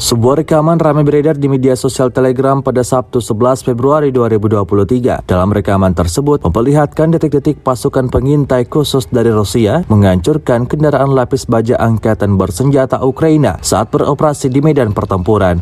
Sebuah rekaman ramai beredar di media sosial Telegram pada Sabtu 11 Februari 2023. Dalam rekaman tersebut memperlihatkan detik-detik pasukan pengintai khusus dari Rusia menghancurkan kendaraan lapis baja angkatan bersenjata Ukraina saat beroperasi di medan pertempuran.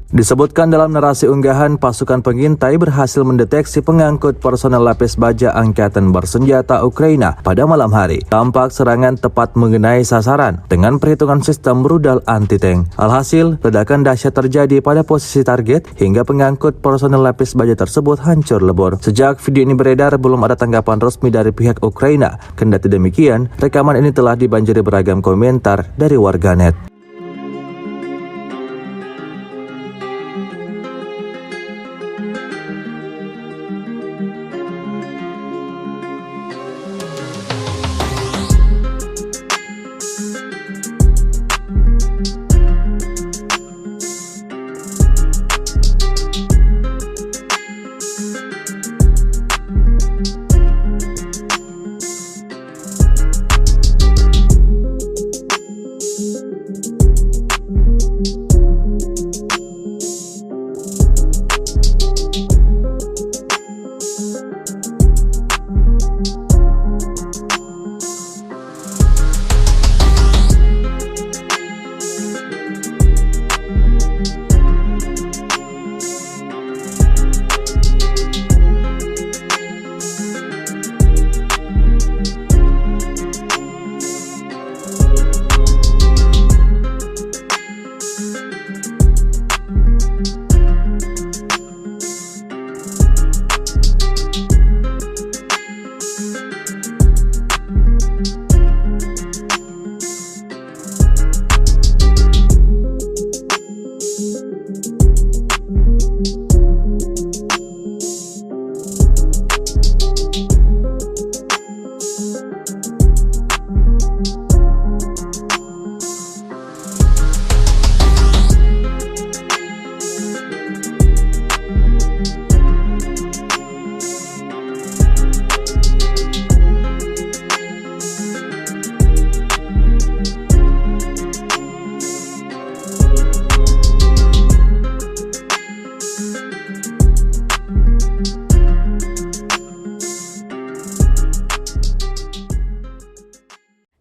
Disebutkan dalam narasi unggahan, pasukan pengintai berhasil mendeteksi pengangkut personel lapis baja angkatan bersenjata Ukraina pada malam hari. Tampak serangan tepat mengenai sasaran dengan perhitungan sistem rudal anti-tank. Alhasil, ledakan dahsyat terjadi pada posisi target hingga pengangkut personel lapis baja tersebut hancur lebur. Sejak video ini beredar, belum ada tanggapan resmi dari pihak Ukraina. Kendati demikian, rekaman ini telah dibanjiri beragam komentar dari warganet.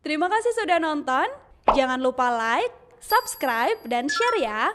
Terima kasih sudah nonton. Jangan lupa like, subscribe, dan share ya.